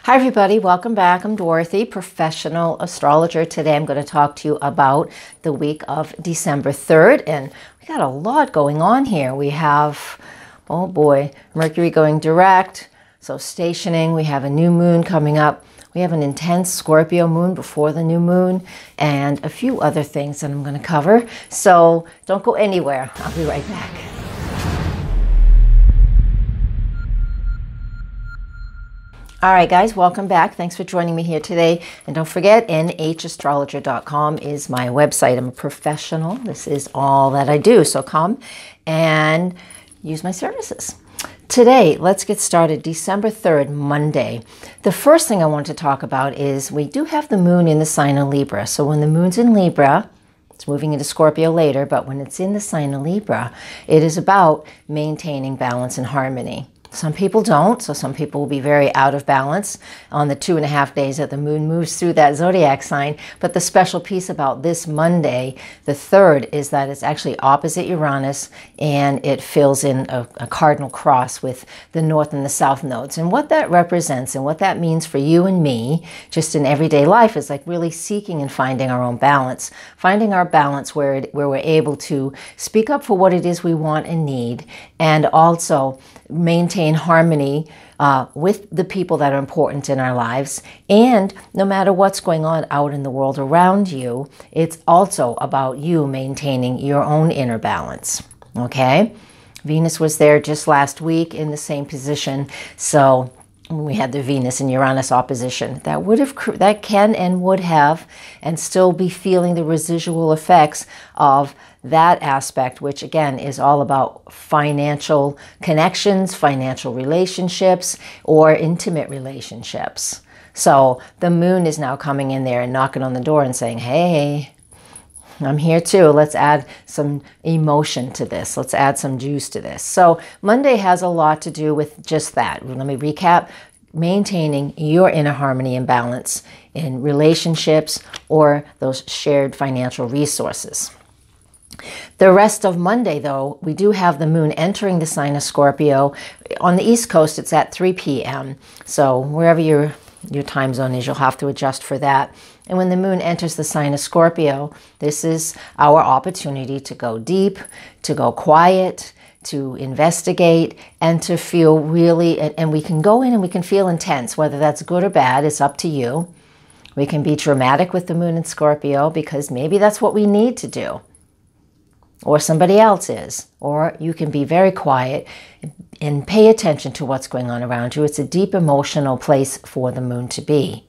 Hi everybody, welcome back. I'm Dorothy, professional astrologer. Today I'm going to talk to you about the week of December 3rd, and we got a lot going on here. We have, oh boy, Mercury going direct, so stationing. We have a new moon coming up. We have an intense Scorpio moon before the new moon, and a few other things that I'm going to cover. So don't go anywhere. I'll be right back. All right, guys, welcome back. Thanks for joining me here today. And don't forget, nhastrologer.com is my website. I'm a professional. This is all that I do. So come and use my services. Today, let's get started. December 3rd, Monday. The first thing I want to talk about is we do have the moon in the sign of Libra. So when the moon's in Libra, it's moving into Scorpio later, but when it's in the sign of Libra, it is about maintaining balance and harmony. Some people don't, so some people will be very out of balance on the 2.5 days that the moon moves through that zodiac sign. But the special piece about this Monday, the 3rd, is that it's actually opposite Uranus, and it fills in a cardinal cross with the north and the south nodes. And what that represents and what that means for you and me, just in everyday life, is like really seeking and finding our own balance. Finding our balance where we're able to speak up for what it is we want and need, and also maintain harmony with the people that are important in our lives. And no matter what's going on out in the world around you, it's also about you maintaining your own inner balance. Okay? Venus was there just last week in the same position. So we had the Venus and Uranus opposition. That can and would have and still be feeling the residual effects of that aspect, which again is all about financial connections, financial relationships, or intimate relationships. So the moon is now coming in there and knocking on the door and saying, hey, I'm here too. Let's add some emotion to this. Let's add some juice to this. So Monday has a lot to do with just that. Let me recap. Maintaining your inner harmony and balance in relationships or those shared financial resources. The rest of Monday, though, we do have the moon entering the sign of Scorpio. On the East Coast, it's at 3 p.m. So wherever your time zone is, you'll have to adjust for that. And when the moon enters the sign of Scorpio, this is our opportunity to go deep, to go quiet, to investigate, and to feel really, and we can go in and we can feel intense, whether that's good or bad, it's up to you. We can be dramatic with the moon in Scorpio because maybe that's what we need to do. Or somebody else is. Or you can be very quiet and pay attention to what's going on around you. It's a deep emotional place for the moon to be.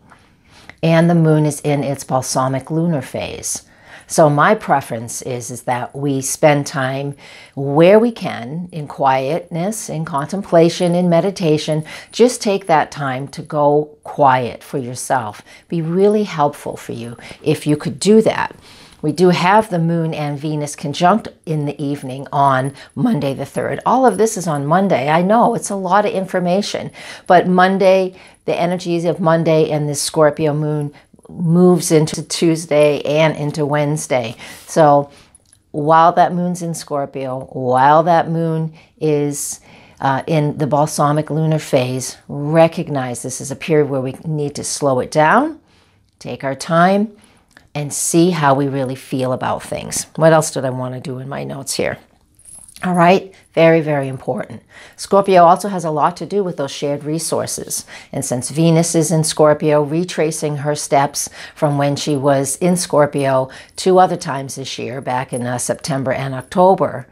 And the moon is in its balsamic lunar phase. So my preference is that we spend time where we can in quietness, in contemplation, in meditation. Just take that time to go quiet for yourself. Be really helpful for you if you could do that. We do have the moon and Venus conjunct in the evening on Monday the 3rd. All of this is on Monday. I know it's a lot of information, but Monday, the energies of Monday and this Scorpio moon moves into Tuesday and into Wednesday. So while that moon's in Scorpio, while that moon is in the balsamic lunar phase, recognize this is a period where we need to slow it down, take our time, and see how we really feel about things. What else did I want to do in my notes here? All right, very, very important. Scorpio also has a lot to do with those shared resources. And since Venus is in Scorpio, retracing her steps from when she was in Scorpio 2 other times this year, back in September and October,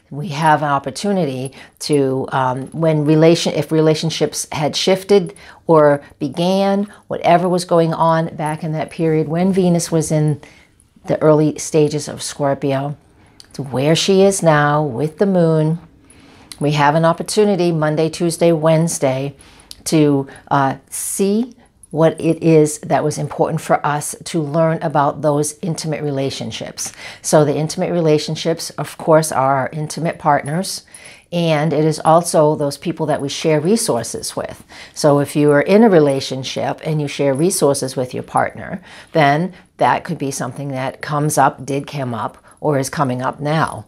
we have an opportunity to, if relationships had shifted or began, whatever was going on back in that period when Venus was in the early stages of Scorpio, to where she is now with the moon, we have an opportunity Monday, Tuesday, Wednesday to see what it is that was important for us to learn about those intimate relationships. So the intimate relationships, of course, are our intimate partners, and it is also those people that we share resources with. So if you are in a relationship and you share resources with your partner, then that could be something that comes up, did come up, or is coming up now.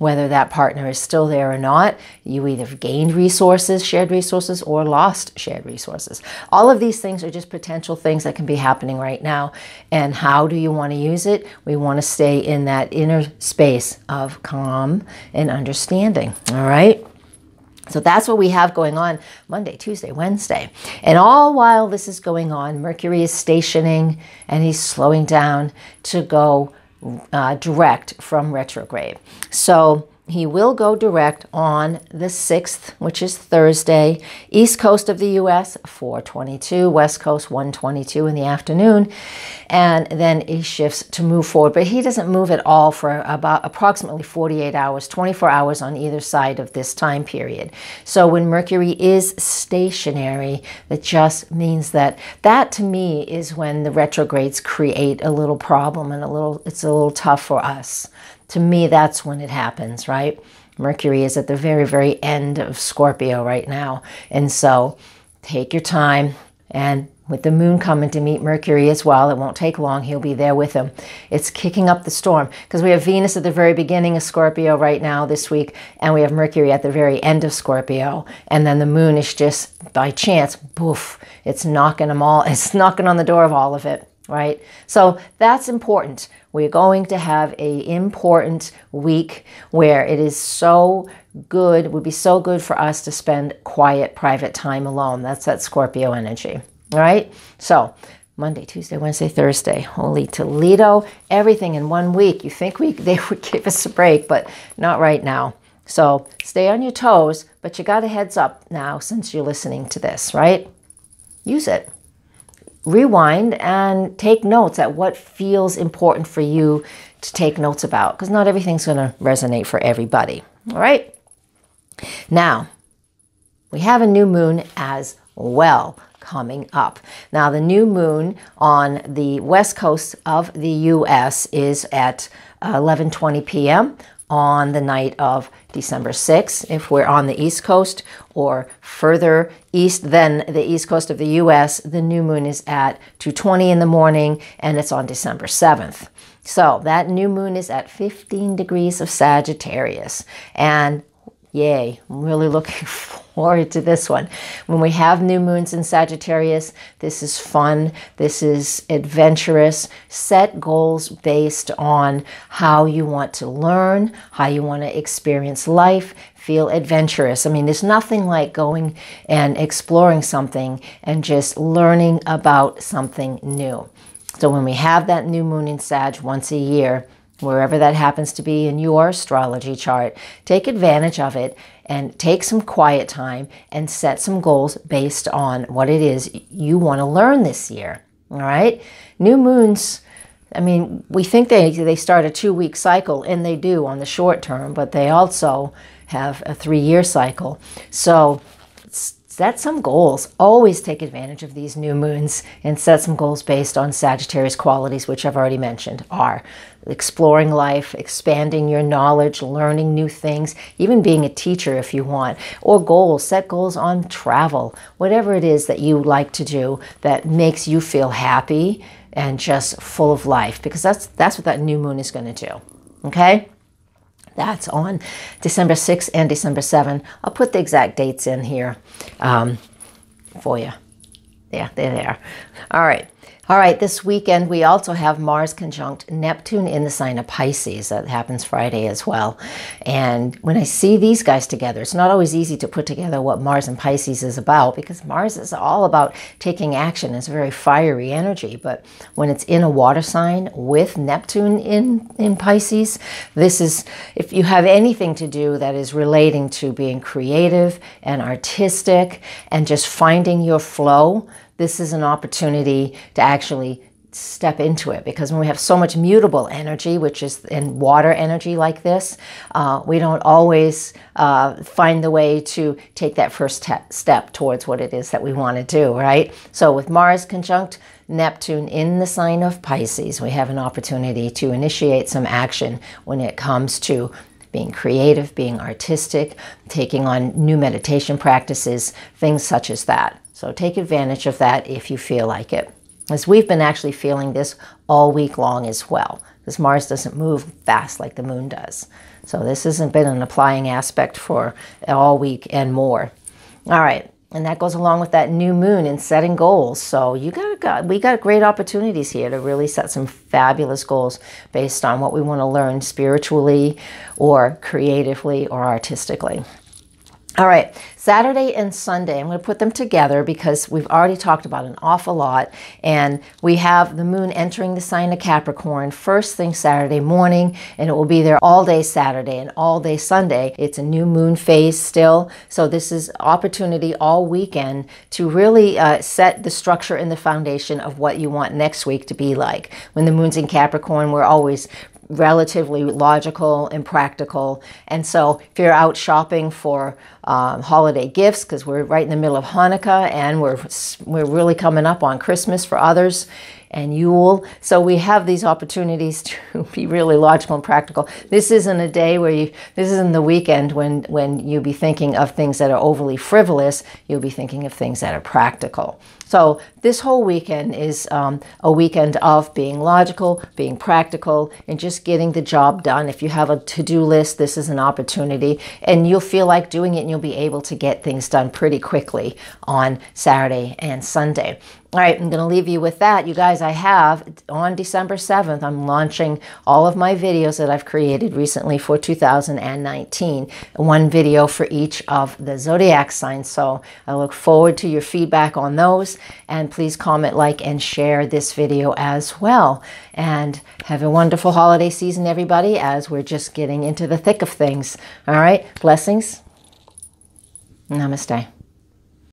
whether that partner is still there or not. You either gained resources, shared resources, or lost shared resources. All of these things are just potential things that can be happening right now. And how do you want to use it? We want to stay in that inner space of calm and understanding. All right? So that's what we have going on Monday, Tuesday, Wednesday. And all while this is going on, Mercury is stationing and he's slowing down to go direct from retrograde. So he will go direct on the 6th, which is Thursday, east coast of the U.S., 4:22, west coast, 1:22 in the afternoon. And then he shifts to move forward. But he doesn't move at all for about approximately 48 hours, 24 hours on either side of this time period. So when Mercury is stationary, that just means that to me is when the retrogrades create a little problem and it's a little tough for us. To me, that's when it happens, right? Mercury is at the very, very end of Scorpio right now. And so take your time. And with the moon coming to meet Mercury as well, it won't take long. He'll be there with him. It's kicking up the storm because we have Venus at the very beginning of Scorpio right now this week, and we have Mercury at the very end of Scorpio. And then the moon is just by chance, poof, it's knocking them all. It's knocking on the door of all of it. Right? So that's important. We're going to have an important week where it is so good, it would be so good for us to spend quiet, private time alone. That's that Scorpio energy. All right? So Monday, Tuesday, Wednesday, Thursday, holy Toledo, everything in 1 week. You think they would give us a break, but not right now. So stay on your toes, but you got a heads up now since you're listening to this, right? Use it. Rewind and take notes at what feels important for you to take notes about, because not everything's going to resonate for everybody. All right. Now, we have a new moon as well coming up. Now, the new moon on the west coast of the U.S. is at 11:20 p.m. on the night of December 6th. If we're on the East Coast or further east than the East Coast of the U.S., the new moon is at 2:20 in the morning, and it's on December 7th. So that new moon is at 15 degrees of Sagittarius. And yay, I'm really looking forward to this one. When we have new moons in Sagittarius, this is fun. This is adventurous. Set goals based on how you want to learn, how you want to experience life, feel adventurous. I mean, there's nothing like going and exploring something and just learning about something new. So when we have that new moon in Sag once a year, wherever that happens to be in your astrology chart, take advantage of it and take some quiet time and set some goals based on what it is you want to learn this year. All right? New moons, I mean, we think they start a 2-week cycle, and they do on the short term, but they also have a 3-year cycle. So set some goals. Always take advantage of these new moons and set some goals based on Sagittarius qualities, which I've already mentioned are exploring life, expanding your knowledge, learning new things, even being a teacher if you want, or goals. Set goals on travel, whatever it is that you like to do that makes you feel happy and just full of life, because that's what that new moon is going to do. Okay? That's on December 6th and December 7th. I'll put the exact dates in here for you. Yeah, they're there. All right. All right, this weekend we also have Mars conjunct Neptune in the sign of Pisces. That happens Friday as well. And when I see these guys together, it's not always easy to put together what Mars and Pisces is about, because Mars is all about taking action. It's a very fiery energy. But when it's in a water sign with Neptune in Pisces, this is, if you have anything to do that is relating to being creative and artistic and just finding your flow, this is an opportunity to actually step into it, because when we have so much mutable energy, which is in water energy like this, we don't always find the way to take that first step towards what it is that we want to do, right? So with Mars conjunct Neptune in the sign of Pisces, we have an opportunity to initiate some action when it comes to being creative, being artistic, taking on new meditation practices, things such as that. So take advantage of that if you feel like it. As we've been actually feeling this all week long as well, because Mars doesn't move fast like the moon does. So this hasn't been an applying aspect for all week and more. All right. And that goes along with that new moon and setting goals. So we got great opportunities here to really set some fabulous goals based on what we want to learn spiritually or creatively or artistically. All right, Saturday and Sunday, I'm going to put them together because we've already talked about an awful lot. And we have the moon entering the sign of Capricorn first thing Saturday morning, and it will be there all day Saturday and all day Sunday. It's a new moon phase still. So this is opportunity all weekend to really set the structure and the foundation of what you want next week to be like. When the moon's in Capricorn, we're always relatively logical and practical. And so if you're out shopping for holiday gifts, because we're right in the middle of Hanukkah and we're really coming up on Christmas for others and Yule. So we have these opportunities to be really logical and practical. This isn't a day where this isn't the weekend when you'll be thinking of things that are overly frivolous. You'll be thinking of things that are practical. So this whole weekend is a weekend of being logical, being practical, and just getting the job done. If you have a to-do list, this is an opportunity, and you'll feel like doing it, and you'll be able to get things done pretty quickly on Saturday and Sunday. All right, I'm going to leave you with that. You guys, I have on December 7th, I'm launching all of my videos that I've created recently for 2019. One video for each of the zodiac signs. So I look forward to your feedback on those. And please comment, like, and share this video as well. And have a wonderful holiday season, everybody, as we're just getting into the thick of things. All right, blessings. Namaste.